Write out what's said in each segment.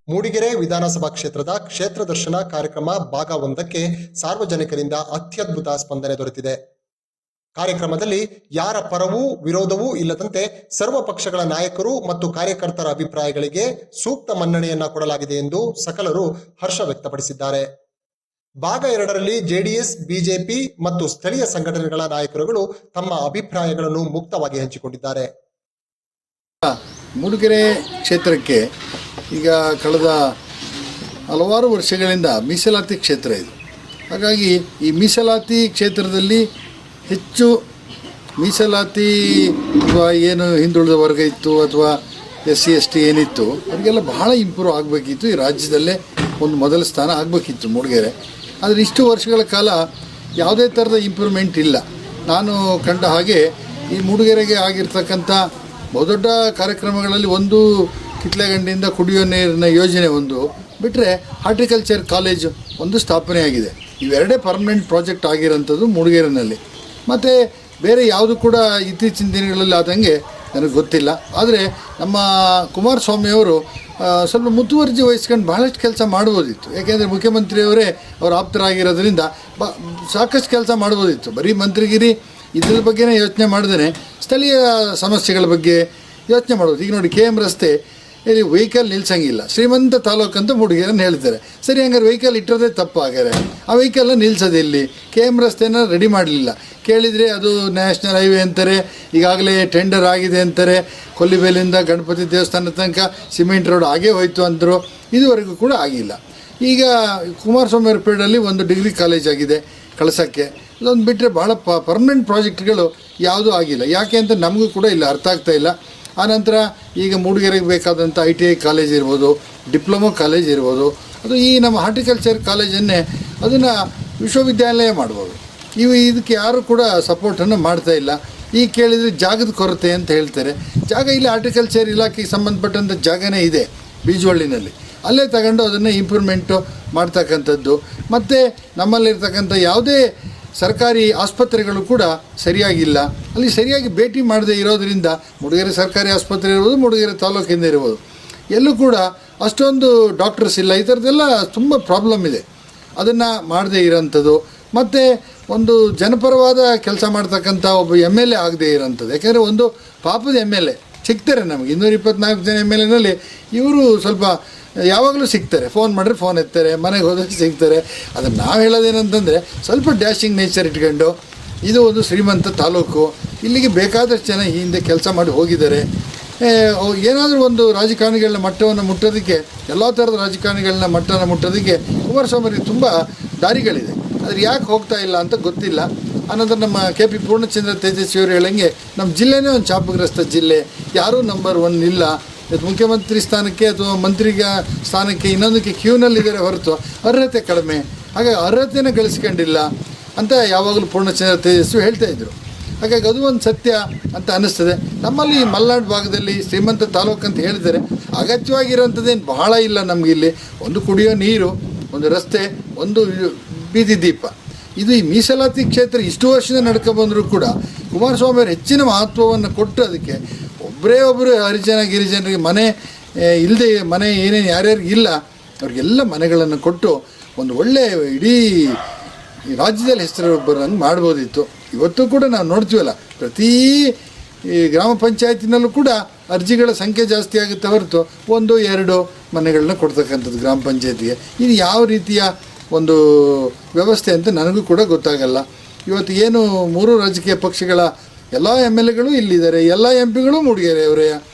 ಮೂಡಿಗೆರೆ ವಿಧಾನಸಭಾ ಕ್ಷೇತ್ರದ ಕ್ಷೇತ್ರ ದರ್ಶನ ಕಾರ್ಯಕ್ರಮ ಭಾಗ 1ಕ್ಕೆ ಸಾರ್ವಜನಿಕರಿಂದ ಅತ್ಯದ್ಭುತ ಸ್ಪಂದನೆ ದೊರೆತಿದೆ. ಕಾರ್ಯಕ್ರಮದಲ್ಲಿ ಯಾರ ಪರವೂ ವಿರೋಧವೂ ಇಲ್ಲದಂತೆ ಸರ್ವ ಪಕ್ಷಗಳ ನಾಯಕರು ಮತ್ತು ಕಾರ್ಯಕರ್ತರ ಅಭಿಪ್ರಾಯಗಳಿಗೆ ಸೂಕ್ತ ಮನ್ನಣೆಯನ್ನ ಕೊಡಲಾಗಿದೆ ಎಂದು ಸಕಲರು ಹರ್ಷ ವ್ಯಕ್ತಪಡಿಸಿದ್ದಾರೆ. ಭಾಗ 2ರಲ್ಲಿ ಜೆಡಿಎಸ್, ಬಿಜೆಪಿ ಮತ್ತು ಸ್ಥಳೀಯ ಸಂಘಟನೆಗಳ ನಾಯಕರುಗಳು ತಮ್ಮ ಅಭಿಪ್ರಾಯಗಳನ್ನು ಮುಕ್ತವಾಗಿ ಹಂಚಿಕೊಂಡಿದ್ದಾರೆ. ಮೂಡಿಗೆರೆ ಕ್ಷೇತ್ರಕ್ಕೆ ಈಗ ಕಳೆದ ಹಲವಾರು ವರ್ಷಗಳಿಂದ ಮೀಸಲಾತಿ ಕ್ಷೇತ್ರ ಇದು. ಹಾಗಾಗಿ ಈ ಮೀಸಲಾತಿ ಕ್ಷೇತ್ರದಲ್ಲಿ ಹೆಚ್ಚು ಮೀಸಲಾತಿ ಅಥವಾ ಏನು ಹಿಂದುಳಿದ ವರ್ಗ ಇತ್ತು ಅಥವಾ SC ST ಏನಿತ್ತು ಅವರಿಗೆಲ್ಲ ಬಹಳ ಇಂಪ್ರೂವ್ ಆಗಬೇಕಿತ್ತು. ಈ ರಾಜ್ಯದಲ್ಲೇ ಒಂದು ಮೊದಲ ಸ್ಥಾನ ಆಗಬೇಕಿತ್ತು ಮೂಡಿಗೆರೆ. ಆದರೆ ಇಷ್ಟು ವರ್ಷಗಳ ಕಾಲ ಯಾವುದೇ ಥರದ ಇಂಪ್ರೂವ್ಮೆಂಟ್ ಇಲ್ಲ. ನಾನು ಕಂಡ ಹಾಗೆ ಈ ಮೂಡಿಗೆರೆಗೆ ಆಗಿರ್ತಕ್ಕಂಥ ಬಹುದೊಡ್ಡ ಕಾರ್ಯಕ್ರಮಗಳಲ್ಲಿ ಒಂದು ಕಿತ್ಲೆಗಂಡಿಯಿಂದ ಕುಡಿಯೋ ನೀರಿನ ಯೋಜನೆ ಒಂದು ಬಿಟ್ಟರೆ ಹಾರ್ಟಿಕಲ್ಚರ್ ಕಾಲೇಜು ಒಂದು ಸ್ಥಾಪನೆ ಆಗಿದೆ. ಇವೆರಡೇ ಪರ್ಮನೆಂಟ್ ಪ್ರಾಜೆಕ್ಟ್ ಆಗಿರೋಂಥದ್ದು ಮೂಡಿಗೆರೆನಲ್ಲಿ. ಮತ್ತು ಬೇರೆ ಯಾವುದು ಕೂಡ ಇತ್ತೀಚಿನ ದಿನಗಳಲ್ಲಿ ಆದಂಗೆ ನನಗೆ ಗೊತ್ತಿಲ್ಲ. ಆದರೆ ನಮ್ಮ ಕುಮಾರಸ್ವಾಮಿಯವರು ಸ್ವಲ್ಪ ಮುತುವರ್ಜಿ ವಹಿಸ್ಕೊಂಡು ಬಹಳಷ್ಟು ಕೆಲಸ ಮಾಡ್ಬೋದಿತ್ತು. ಯಾಕೆಂದರೆ ಮುಖ್ಯಮಂತ್ರಿಯವರೇ ಅವರು ಆಪ್ತರಾಗಿರೋದ್ರಿಂದ ಸಾಕಷ್ಟು ಕೆಲಸ ಮಾಡ್ಬೋದಿತ್ತು. ಬರೀ ಮಂತ್ರಿಗಿರಿ ಇದ್ರ ಬಗ್ಗೆನೇ ಯೋಚನೆ ಮಾಡಿದ್ರೆ ಸ್ಥಳೀಯ ಸಮಸ್ಯೆಗಳ ಬಗ್ಗೆ ಯೋಚನೆ ಮಾಡೋದು. ಈಗ ನೋಡಿ KM ರಸ್ತೆ ಇಲ್ಲಿ ವೆಹಿಕಲ್ ನಿಲ್ಸಂಗಿಲ್ಲ, ಶ್ರೀಮಂತ ತಾಲೂಕು ಅಂತ ಮೂಡಿಗೆರೆನ ಹೇಳ್ತಾರೆ. ಸರಿ, ಹಂಗಾರೆ ವೆಹಿಕಲ್ ಇಟ್ಟೋದೇ ತಪ್ಪು. ಹಾಗಾರೆ ಆ ವೆಹಿಕಲ್ನ ನಿಲ್ಸೋದಿಲ್ಲಿ KM ರಸ್ತೆನ ರೆಡಿ ಮಾಡಲಿಲ್ಲ. ಕೇಳಿದರೆ ಅದು ನ್ಯಾಷನಲ್ ಹೈವೇ ಅಂತಾರೆ, ಈಗಾಗಲೇ ಟೆಂಡರ್ ಆಗಿದೆ ಅಂತಾರೆ. ಕೊಲ್ಲಿಬೇಲಿಂದ ಗಣಪತಿ ದೇವಸ್ಥಾನ ತನಕ ಸಿಮೆಂಟ್ ರೋಡ್ ಆಗೇ ಹೋಯ್ತು ಅಂದರು, ಇದುವರೆಗೂ ಕೂಡ ಆಗಿಲ್ಲ. ಈಗ ಕುಮಾರಸ್ವಾಮಿ ಅವ್ರ ಪೀರಿಯಡಲ್ಲಿ ಒಂದು ಡಿಗ್ರಿ ಕಾಲೇಜ್ ಆಗಿದೆ ಕಳಸಕ್ಕೆ. ಇದೊಂದು ಬಿಟ್ಟರೆ ಭಾಳ ಪರ್ಮನೆಂಟ್ ಪ್ರಾಜೆಕ್ಟ್ಗಳು ಯಾವುದೂ ಆಗಿಲ್ಲ. ಯಾಕೆ ಅಂತ ನಮಗೂ ಕೂಡ ಇಲ್ಲ ಅರ್ಥ ಆಗ್ತಾ ಇಲ್ಲ. ಆನಂತರ ಈಗ ಮೂಡಿಗೆರೆಗೆ ಬೇಕಾದಂಥ ITI ಕಾಲೇಜ್ ಇರ್ಬೋದು, ಡಿಪ್ಲೊಮೊ ಕಾಲೇಜ್ ಇರ್ಬೋದು, ಅದು ಈ ನಮ್ಮ ಹಾರ್ಟಿಕಲ್ಚರ್ ಕಾಲೇಜನ್ನೇ ಅದನ್ನು ವಿಶ್ವವಿದ್ಯಾಲಯ ಮಾಡ್ಬೋದು. ಇದಕ್ಕೆ ಯಾರೂ ಕೂಡ ಸಪೋರ್ಟನ್ನು ಮಾಡ್ತಾ ಇಲ್ಲ. ಈಗ ಕೇಳಿದರೆ ಜಾಗದ ಕೊರತೆ ಅಂತ ಹೇಳ್ತಾರೆ. ಜಾಗ ಇಲ್ಲಿ ಹಾರ್ಟಿಕಲ್ಚರ್ ಇಲಾಖೆಗೆ ಸಂಬಂಧಪಟ್ಟಂಥ ಜಾಗನೇ ಇದೆ ಬೀಜವಳ್ಳಿನಲ್ಲಿ, ಅಲ್ಲೇ ತಗೊಂಡು ಅದನ್ನು ಇಂಪ್ರೂವ್ಮೆಂಟು ಮಾಡ್ತಕ್ಕಂಥದ್ದು. ಮತ್ತು ನಮ್ಮಲ್ಲಿರ್ತಕ್ಕಂಥ ಯಾವುದೇ ಸರ್ಕಾರಿ ಆಸ್ಪತ್ರೆಗಳು ಕೂಡ ಸರಿಯಾಗಿಲ್ಲ. ಅಲ್ಲಿ ಸರಿಯಾಗಿ ಭೇಟಿ ಮಾಡದೇ ಇರೋದರಿಂದ ಮೂಡಿಗೆರೆ ಸರ್ಕಾರಿ ಆಸ್ಪತ್ರೆ ಇರ್ಬೋದು, ಮೂಡಿಗೆರೆ ತಾಲೂಕಿಂದ ಇರ್ಬೋದು, ಎಲ್ಲೂ ಕೂಡ ಅಷ್ಟೊಂದು ಡಾಕ್ಟರ್ಸ್ ಇಲ್ಲ. ಈ ಥರದ್ದೆಲ್ಲ ತುಂಬ ಪ್ರಾಬ್ಲಮ್ ಇದೆ. ಅದನ್ನು ಮಾಡದೇ ಇರೋಂಥದ್ದು. ಮತ್ತು ಒಂದು ಜನಪರವಾದ ಕೆಲಸ ಮಾಡ್ತಕ್ಕಂಥ ಒಬ್ಬ MLA ಆಗದೇ ಇರೋಂಥದ್ದು. ಯಾಕೆಂದರೆ ಒಂದು ಪಾಪದ MLA ಸಿಗ್ತಾರೆ ನಮಗೆ 224 ಜನ MLAನಲ್ಲಿ ಇವರು ಸ್ವಲ್ಪ ಯಾವಾಗಲೂ ಸಿಗ್ತಾರೆ. ಫೋನ್ ಮಾಡಿದ್ರೆ ಫೋನ್ ಎತ್ತಾರೆ, ಮನೆಗೆ ಹೋದರೆ ಸಿಗ್ತಾರೆ. ಅದನ್ನು ನಾವು ಹೇಳೋದೇನಂತಂದರೆ ಸ್ವಲ್ಪ ಡ್ಯಾಶಿಂಗ್ ನೇಚರ್ ಇಟ್ಕೊಂಡು, ಇದು ಒಂದು ಶ್ರೀಮಂತ ತಾಲೂಕು, ಇಲ್ಲಿಗೆ ಬೇಕಾದಷ್ಟು ಜನ ಈ ಹಿಂದೆ ಕೆಲಸ ಮಾಡಿ ಹೋಗಿದ್ದಾರೆ. ಏನಾದರೂ ಒಂದು ರಾಜಕಾರಣಿಗಳನ್ನ ಮಟ್ಟವನ್ನು ಮುಟ್ಟೋದಕ್ಕೆ, ಎಲ್ಲ ಥರದ ರಾಜಕಾರಣಿಗಳನ್ನ ಮಟ್ಟನ ಮುಟ್ಟೋದಕ್ಕೆ ಕುಮಾರಸ್ವಾಮಿಗೆ ತುಂಬ ದಾರಿಗಳಿದೆ. ಆದರೆ ಯಾಕೆ ಹೋಗ್ತಾ ಇಲ್ಲ ಅಂತ ಗೊತ್ತಿಲ್ಲ. ಆನಂತರ ನಮ್ಮ KP ಪೂರ್ಣಚಂದ್ರ ತೇಜಸ್ವಿಯವರು ಹೇಳಂಗೆ ನಮ್ಮ ಜಿಲ್ಲೆನೇ ಒಂದು ಶಾಪಗ್ರಸ್ತ ಜಿಲ್ಲೆ, ಯಾರೂ ನಂಬರ್ 1 ಇಲ್ಲ. ಮುಖ್ಯಮಂತ್ರಿ ಸ್ಥಾನಕ್ಕೆ ಅಥವಾ ಮಂತ್ರಿಗ ಸ್ಥಾನಕ್ಕೆ ಇನ್ನೊಂದಕ್ಕೆ ಕ್ಯೂನಲ್ಲಿದ್ದಾರೆ ಹೊರತು ಅರ್ಹತೆ ಕಡಿಮೆ. ಹಾಗಾಗಿ ಅರ್ಹತೆಯನ್ನು ಗಳಿಸ್ಕೊಂಡಿಲ್ಲ ಅಂತ ಯಾವಾಗಲೂ ಪೂರ್ಣಚಂದ್ರ ತೇಜಸ್ವಿ ಹೇಳ್ತಾಯಿದ್ರು. ಹಾಗಾಗಿ ಅದು ಒಂದು ಸತ್ಯ ಅಂತ ಅನ್ನಿಸ್ತದೆ. ನಮ್ಮಲ್ಲಿ ಮಲೆನಾಡು ಭಾಗದಲ್ಲಿ ಶ್ರೀಮಂತ ತಾಲೂಕು ಅಂತ ಹೇಳಿದರೆ ಅಗತ್ಯವಾಗಿರೋಂಥದ್ದೇನು ಬಹಳ ಇಲ್ಲ ನಮಗೆ. ಇಲ್ಲಿ ಒಂದು ಕುಡಿಯೋ ನೀರು, ಒಂದು ರಸ್ತೆ, ಒಂದು ಬೀದಿ ದೀಪ. ಇದು ಈ ಮೀಸಲಾತಿ ಕ್ಷೇತ್ರ ಇಷ್ಟು ವರ್ಷದಿಂದ ನಡ್ಕೊಬಂದರೂ ಕೂಡ ಕುಮಾರಸ್ವಾಮಿ ಅವರು ಹೆಚ್ಚಿನ ಮಹತ್ವವನ್ನು ಕೊಟ್ಟು ಅದಕ್ಕೆ ಒಬ್ಬರು ಹರಿಜನ ಗಿರಿಜನರಿಗೆ ಮನೆ ಇಲ್ಲದೆ, ಮನೆ ಏನೇನು ಯಾರ್ಯಾರಿಗೆ ಇಲ್ಲ ಅವ್ರಿಗೆಲ್ಲ ಮನೆಗಳನ್ನು ಕೊಟ್ಟು ಒಂದು ಒಳ್ಳೆಯ ಇಡೀ ರಾಜ್ಯದಲ್ಲಿ ಹೆಸರು ಬರೋಂಗೆ ಮಾಡ್ಬೋದಿತ್ತು. ಇವತ್ತು ಕೂಡ ನಾವು ನೋಡ್ತೀವಲ್ಲ, ಪ್ರತಿ ಗ್ರಾಮ ಪಂಚಾಯತಿನಲ್ಲೂ ಕೂಡ ಅರ್ಜಿಗಳ ಸಂಖ್ಯೆ ಜಾಸ್ತಿ ಆಗುತ್ತೆ ಹೊರತು 1-2 ಮನೆಗಳನ್ನ ಕೊಡ್ತಕ್ಕಂಥದ್ದು ಗ್ರಾಮ ಪಂಚಾಯತಿಗೆ. ಇದು ಯಾವ ರೀತಿಯ ಒಂದು ವ್ಯವಸ್ಥೆ ಅಂತ ನನಗೂ ಕೂಡ ಗೊತ್ತಾಗಲ್ಲ. ಇವತ್ತು ಏನು 3 ರಾಜಕೀಯ ಪಕ್ಷಗಳ ಎಲ್ಲ MLAಗಳು ಇಲ್ಲಿದ್ದಾರೆ, ಎಲ್ಲ MP ಗಳು ಮೂಡಿಗೆರೆಯವರೇ.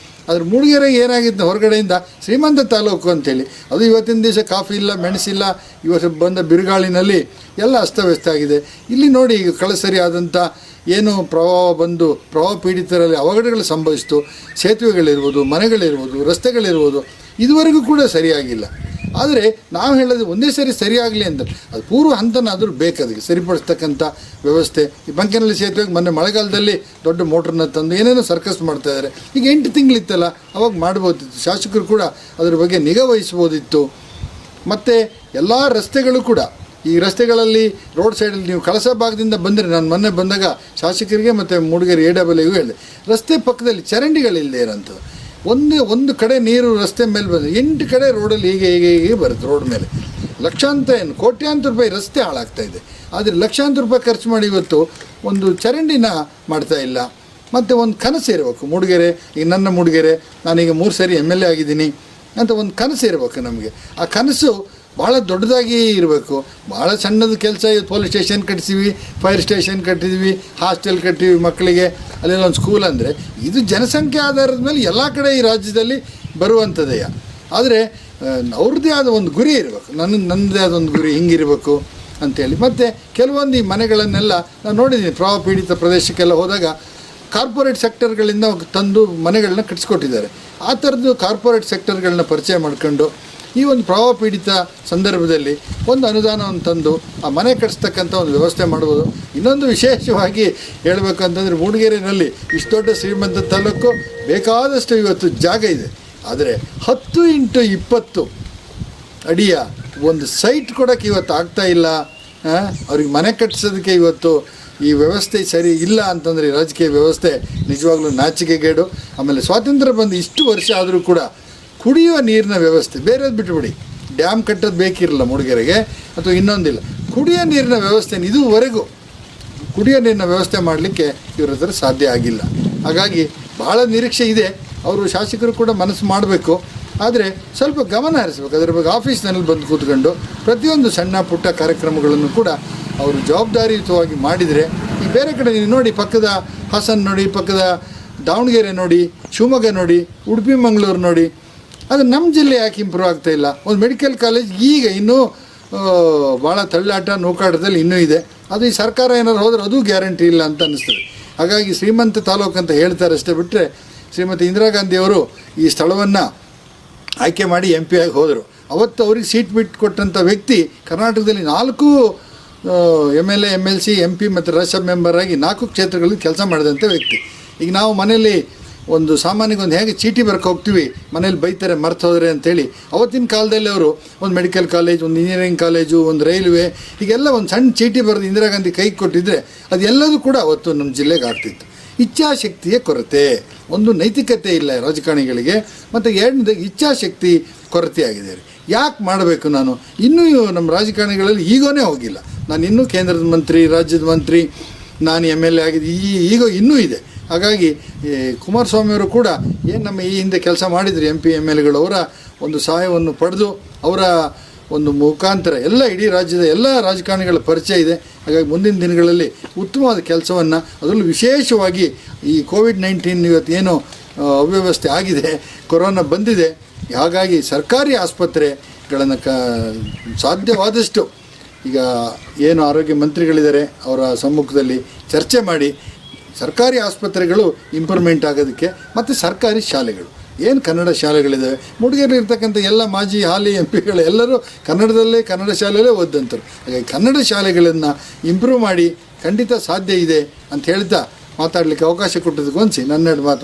ಆದರೆ ಮೂಡಿಗೆರೆಗೆ ಏನಾಗಿತ್ತು, ಹೊರಗಡೆಯಿಂದ ಶ್ರೀಮಂತ ತಾಲೂಕು ಅಂಥೇಳಿ, ಅದು ಇವತ್ತಿನ ದಿವಸ ಕಾಫಿ ಇಲ್ಲ, ಮೆಣಸಿಲ್ಲ, ಇವತ್ತು ಬಂದ ಬಿರುಗಾಳಿನಲ್ಲಿ ಎಲ್ಲ ಅಸ್ತವ್ಯಸ್ತ ಆಗಿದೆ. ಇಲ್ಲಿ ನೋಡಿ, ಈಗ ಕಳಸರಿ ಆದಂಥ ಏನು ಪ್ರವಾಹ ಬಂದು ಪ್ರವಾಹ ಪೀಡಿತರಲ್ಲಿ ಅವಘಡಗಳು ಸಂಭವಿಸ್ತು. ಸೇತುವೆಗಳಿರ್ಬೋದು, ಮನೆಗಳಿರ್ಬೋದು, ರಸ್ತೆಗಳಿರ್ಬೋದು, ಇದುವರೆಗೂ ಕೂಡ ಸರಿಯಾಗಿಲ್ಲ. ಆದರೆ ನಾವು ಹೇಳೋದು ಒಂದೇ ಸರಿ ಸರಿಯಾಗಲಿ ಅಂತ ಅದು ಪೂರ್ವ ಹಂತನಾದರೂ ಬೇಕು ಅದಕ್ಕೆ ಸರಿಪಡಿಸ್ತಕ್ಕಂಥ ವ್ಯವಸ್ಥೆ. ಈ ಬಂಕೆನಲ್ಲಿ ಸೇತುವೆಗೆ ಮೊನ್ನೆ ಮಳೆಗಾಲದಲ್ಲಿ ದೊಡ್ಡ ಮೋಟ್ರನ್ನ ತಂದು ಏನೇನೋ ಸರ್ಕಸ್ ಮಾಡ್ತಾಯಿದ್ದಾರೆ. ಈಗ 8 ತಿಂಗಳಿತ್ತಲ್ಲ, ಅವಾಗ ಮಾಡ್ಬೋದಿತ್ತು. ಶಾಸಕರು ಕೂಡ ಅದರ ಬಗ್ಗೆ ನಿಗಾ ವಹಿಸ್ಬೋದಿತ್ತು. ಮತ್ತು ಎಲ್ಲ ರಸ್ತೆಗಳು ಕೂಡ, ಈ ರಸ್ತೆಗಳಲ್ಲಿ ರೋಡ್ ಸೈಡಲ್ಲಿ ನೀವು ಕಳಸ ಭಾಗದಿಂದ ಬಂದರೆ, ನಾನು ಮೊನ್ನೆ ಬಂದಾಗ ಶಾಸಕರಿಗೆ ಮತ್ತು ಮೂಡಿಗೆರೆ AWಗೂ ಹೇಳಿದೆ, ರಸ್ತೆ ಪಕ್ಕದಲ್ಲಿ ಚರಂಡಿಗಳಿಲ್ಲದೆ ಇರೋಂಥದ್ದು. ಒಂದು ಕಡೆ ನೀರು ರಸ್ತೆ ಮೇಲೆ ಬಂದರೆ 8 ಕಡೆ ರೋಡಲ್ಲಿ ಹೀಗೆ ಬರುತ್ತೆ. ರೋಡ್ ಮೇಲೆ ಲಕ್ಷಾಂತರ ಏನು ಕೋಟ್ಯಾಂತರ ರೂಪಾಯಿ ರಸ್ತೆ ಹಾಳಾಗ್ತಾ ಇದೆ. ಆದರೆ ಲಕ್ಷಾಂತರ ರೂಪಾಯಿ ಖರ್ಚು ಮಾಡಿ ಇವತ್ತು ಒಂದು ಚರಂಡಿನ ಮಾಡ್ತಾ ಇಲ್ಲ. ಮತ್ತು ಒಂದು ಕನಸು ಇರಬೇಕು, ಮೂಡಿಗೆರೆ, ಈಗ ನನ್ನ ಮೂಡಿಗೆರೆ, ನಾನೀಗ 3 ಸರಿ MLA ಆಗಿದ್ದೀನಿ ಅಂತ ಒಂದು ಕನಸು ಇರಬೇಕು ನಮಗೆ. ಆ ಕನಸು ಭಾಳ ದೊಡ್ಡದಾಗಿ ಇರಬೇಕು. ಭಾಳ ಸಣ್ಣದ ಕೆಲಸ. ಇವತ್ತು ಪೊಲೀಸ್ ಸ್ಟೇಷನ್ ಕಟ್ತೀವಿ, ಫೈರ್ ಸ್ಟೇಷನ್ ಕಟ್ಟಿದ್ವಿ, ಹಾಸ್ಟೆಲ್ ಕಟ್ಟಿವಿ ಮಕ್ಕಳಿಗೆ, ಅಲ್ಲೆಲ್ಲ ಒಂದು ಸ್ಕೂಲ್. ಅಂದರೆ ಇದು ಜನಸಂಖ್ಯೆ ಆಧಾರದ ಮೇಲೆ ಎಲ್ಲ ಕಡೆ ಈ ರಾಜ್ಯದಲ್ಲಿ ಬರುವಂಥದ್ದೇ. ಆದರೆ ಅವ್ರದ್ದೇ ಆದ ಒಂದು ಗುರಿ ಇರಬೇಕು, ನನ್ನದೇ ಆದ ಒಂದು ಗುರಿ ಹಿಂಗಿರಬೇಕು ಅಂಥೇಳಿ. ಮತ್ತು ಕೆಲವೊಂದು ಈ ಮನೆಗಳನ್ನೆಲ್ಲ ನಾನು ನೋಡಿದ್ದೀನಿ, ಪ್ರವಾಹ ಪೀಡಿತ ಪ್ರದೇಶಕ್ಕೆಲ್ಲ ಹೋದಾಗ ಕಾರ್ಪೊರೇಟ್ ಸೆಕ್ಟರ್ಗಳಿಂದ ತಂದು ಮನೆಗಳನ್ನ ಕಟ್ಟಿಸ್ಕೊಟ್ಟಿದ್ದಾರೆ. ಆ ಥರದ್ದು ಕಾರ್ಪೊರೇಟ್ ಸೆಕ್ಟರ್ಗಳನ್ನ ಪರಿಚಯ ಮಾಡ್ಕೊಂಡು ಈ ಒಂದು ಪ್ರವಾಹ ಪೀಡಿತ ಸಂದರ್ಭದಲ್ಲಿ ಒಂದು ಅನುದಾನವನ್ನು ತಂದು ಆ ಮನೆ ಕಟ್ಟಿಸ್ತಕ್ಕಂಥ ಒಂದು ವ್ಯವಸ್ಥೆ ಮಾಡ್ಬೋದು. ಇನ್ನೊಂದು ವಿಶೇಷವಾಗಿ ಹೇಳಬೇಕು ಅಂತಂದರೆ, ಮೂಡಿಗೆರೆಯಲ್ಲಿ ಇಷ್ಟು ದೊಡ್ಡ ಶ್ರೀಮಂತ ತಾಲೂಕು, ಬೇಕಾದಷ್ಟು ಇವತ್ತು ಜಾಗ ಇದೆ. ಆದರೆ 10x20 ಅಡಿಯ ಒಂದು ಸೈಟ್ ಕೊಡೋಕ್ಕೆ ಇವತ್ತು ಆಗ್ತಾಯಿಲ್ಲ. ಅವ್ರಿಗೆ ಮನೆ ಕಟ್ಟಿಸೋದಕ್ಕೆ ಇವತ್ತು ಈ ವ್ಯವಸ್ಥೆ ಸರಿ ಇಲ್ಲ ಅಂತಂದರೆ ರಾಜಕೀಯ ವ್ಯವಸ್ಥೆ ನಿಜವಾಗ್ಲೂ ನಾಚಿಕೆಗೇಡು. ಆಮೇಲೆ ಸ್ವಾತಂತ್ರ್ಯ ಬಂದು ಇಷ್ಟು ವರ್ಷ ಆದರೂ ಕೂಡ ಕುಡಿಯುವ ನೀರಿನ ವ್ಯವಸ್ಥೆ, ಬೇರೆದು ಬಿಟ್ಟುಬಿಡಿ, ಡ್ಯಾಮ್ ಕಟ್ಟೋದು ಬೇಕಿರಲ್ಲ ಮೂಡಿಗೆರೆಗೆ ಅಥವಾ ಇನ್ನೊಂದಿಲ್ಲ, ಕುಡಿಯೋ ನೀರಿನ ವ್ಯವಸ್ಥೆ ಇದುವರೆಗೂ ಕುಡಿಯೋ ನೀರಿನ ವ್ಯವಸ್ಥೆ ಮಾಡಲಿಕ್ಕೆ ಇವ್ರ ಹತ್ರ ಸಾಧ್ಯ ಆಗಿಲ್ಲ. ಹಾಗಾಗಿ ಭಾಳ ನಿರೀಕ್ಷೆ ಇದೆ. ಅವರು ಶಾಸಕರು ಕೂಡ ಮನಸ್ಸು ಮಾಡಬೇಕು, ಆದರೆ ಸ್ವಲ್ಪ ಗಮನ ಹರಿಸ್ಬೇಕು. ಅದರ ಬಗ್ಗೆ ಆಫೀಸ್ನಲ್ಲಿ ಬಂದು ಕೂತ್ಕೊಂಡು ಪ್ರತಿಯೊಂದು ಸಣ್ಣ ಪುಟ್ಟ ಕಾರ್ಯಕ್ರಮಗಳನ್ನು ಕೂಡ ಅವರು ಜವಾಬ್ದಾರಿಯುತವಾಗಿ ಮಾಡಿದರೆ, ಈ ಬೇರೆ ಕಡೆ ನೀವು ನೋಡಿ, ಪಕ್ಕದ ಹಾಸನ ನೋಡಿ, ಪಕ್ಕದ ದಾವಣಗೆರೆ ನೋಡಿ, ಶಿವಮೊಗ್ಗ ನೋಡಿ, ಉಡುಪಿ ಮಂಗಳೂರು ನೋಡಿ, ಅದು ನಮ್ಮ ಜಿಲ್ಲೆ ಯಾಕೆ ಇಂಪ್ರೂವ್ ಆಗ್ತಾಯಿಲ್ಲ? ಒಂದು ಮೆಡಿಕಲ್ ಕಾಲೇಜ್ ಈಗ ಇನ್ನೂ ಭಾಳ ತಳ್ಳಾಟ ನೂಕಾಟದಲ್ಲಿ ಇನ್ನೂ ಇದೆ. ಅದು ಈ ಸರ್ಕಾರ ಏನಾದ್ರು ಹೋದರೆ ಅದು ಗ್ಯಾರಂಟಿ ಇಲ್ಲ ಅಂತ ಅನ್ನಿಸ್ತದೆ. ಹಾಗಾಗಿ ಶ್ರೀಮಂತ ತಾಲೂಕು ಅಂತ ಹೇಳ್ತಾರೆ ಅಷ್ಟೇ ಬಿಟ್ಟರೆ, ಶ್ರೀಮತಿ ಇಂದಿರಾ ಗಾಂಧಿಯವರು ಈ ಸ್ಥಳವನ್ನು ಆಯ್ಕೆ ಮಾಡಿ MP ಆಗಿ ಹೋದರು. ಅವತ್ತು ಅವ್ರಿಗೆ ಸೀಟ್ ಬಿಟ್ಟು ಕೊಟ್ಟಂಥ ವ್ಯಕ್ತಿ ಕರ್ನಾಟಕದಲ್ಲಿ 4 MLA, MLC, MP ಮತ್ತು ರಾಜ್ಯಸಭಾ ಮೆಂಬರ್ ಆಗಿ 4 ಕ್ಷೇತ್ರಗಳಲ್ಲಿ ಕೆಲಸ ಮಾಡಿದಂಥ ವ್ಯಕ್ತಿ. ಈಗ ನಾವು ಮನೇಲಿ ಒಂದು ಸಾಮಾನ್ಯಕ್ಕೆ ಒಂದು ಹೇಗೆ ಚೀಟಿ ಬರ್ಕೊ ಹೋಗ್ತೀವಿ, ಮನೇಲಿ ಬೈತಾರೆ ಮರ್ತು ಹೋದರೆ ಅಂತೇಳಿ, ಅವತ್ತಿನ ಕಾಲದಲ್ಲಿ ಅವರು ಒಂದು ಮೆಡಿಕಲ್ ಕಾಲೇಜ್, ಒಂದು ಇಂಜಿನಿಯರಿಂಗ್ ಕಾಲೇಜು, ಒಂದು ರೈಲ್ವೆ, ಹೀಗೆಲ್ಲ ಒಂದು ಸಣ್ಣ ಚೀಟಿ ಬರೆದು ಇಂದಿರಾ ಗಾಂಧಿ ಕೈಗೆ ಕೊಟ್ಟಿದ್ದರೆ ಅದೆಲ್ಲದೂ ಕೂಡ ಅವತ್ತು ನಮ್ಮ ಜಿಲ್ಲೆಗೆ ಆಗ್ತಿತ್ತು. ಇಚ್ಛಾಶಕ್ತಿಯ ಕೊರತೆ, ಒಂದು ನೈತಿಕತೆ ಇಲ್ಲ ರಾಜಕಾರಣಿಗಳಿಗೆ, ಮತ್ತು ಎರಡನೇದು ಇಚ್ಛಾಶಕ್ತಿ ಕೊರತೆ ಆಗಿದೆ. ಯಾಕೆ ಮಾಡಬೇಕು? ನಾನು ಇನ್ನೂ ನಮ್ಮ ರಾಜಕಾರಣಿಗಳಲ್ಲಿ ಈಗೋನೇ ಹೋಗಿಲ್ಲ. ನಾನು ಇನ್ನೂ ಕೇಂದ್ರದ ಮಂತ್ರಿ, ರಾಜ್ಯದ ಮಂತ್ರಿ, ನಾನು MLA ಆಗಿದೆ, ಈಗೋ ಇನ್ನೂ ಇದೆ. ಹಾಗಾಗಿ ಕುಮಾರಸ್ವಾಮಿಯವರು ಕೂಡ ಏನು ನಮ್ಮ ಈ ಹಿಂದೆ ಕೆಲಸ ಮಾಡಿದ್ರು MP MLAಗಳು, ಅವರ ಒಂದು ಸಹಾಯವನ್ನು ಪಡೆದು ಅವರ ಒಂದು ಮುಖಾಂತರ ಎಲ್ಲ ಇಡೀ ರಾಜ್ಯದ ಎಲ್ಲ ರಾಜಕಾರಣಿಗಳ ಪರಿಚಯ ಇದೆ. ಹಾಗಾಗಿ ಮುಂದಿನ ದಿನಗಳಲ್ಲಿ ಉತ್ತಮವಾದ ಕೆಲಸವನ್ನು, ಅದರಲ್ಲೂ ವಿಶೇಷವಾಗಿ ಈ COVID-19 ಇವತ್ತೇನು ಅವ್ಯವಸ್ಥೆ ಆಗಿದೆ, ಕೊರೋನಾ ಬಂದಿದೆ, ಹಾಗಾಗಿ ಸರ್ಕಾರಿ ಆಸ್ಪತ್ರೆಗಳನ್ನು ಸಾಧ್ಯವಾದಷ್ಟು ಈಗ ಏನು ಆರೋಗ್ಯ ಮಂತ್ರಿಗಳಿದ್ದಾರೆ ಅವರ ಸಮ್ಮುಖದಲ್ಲಿ ಚರ್ಚೆ ಮಾಡಿ ಸರ್ಕಾರಿ ಆಸ್ಪತ್ರೆಗಳು ಇಂಪ್ರೂವ್ಮೆಂಟ್ ಆಗೋದಕ್ಕೆ, ಮತ್ತು ಸರ್ಕಾರಿ ಶಾಲೆಗಳು, ಏನು ಕನ್ನಡ ಶಾಲೆಗಳಿದ್ದಾವೆ, ಮೂಡಿಗೆರೆಯಲ್ಲಿ ಇರ್ತಕ್ಕಂಥ ಎಲ್ಲ ಮಾಜಿ ಹಾಲಿ MPಗಳು ಎಲ್ಲರೂ ಕನ್ನಡದಲ್ಲೇ ಕನ್ನಡ ಶಾಲೆಯಲ್ಲೇ ಓದಂತರು. ಹಾಗಾಗಿ ಕನ್ನಡ ಶಾಲೆಗಳನ್ನು ಇಂಪ್ರೂವ್ ಮಾಡಿ ಖಂಡಿತ ಸಾಧ್ಯ ಇದೆ ಅಂತ ಹೇಳ್ತಾ ಮಾತಾಡಲಿಕ್ಕೆ ಅವಕಾಶ ಕೊಟ್ಟದಕ್ಕೆ ನನ್ನ ಮಾತು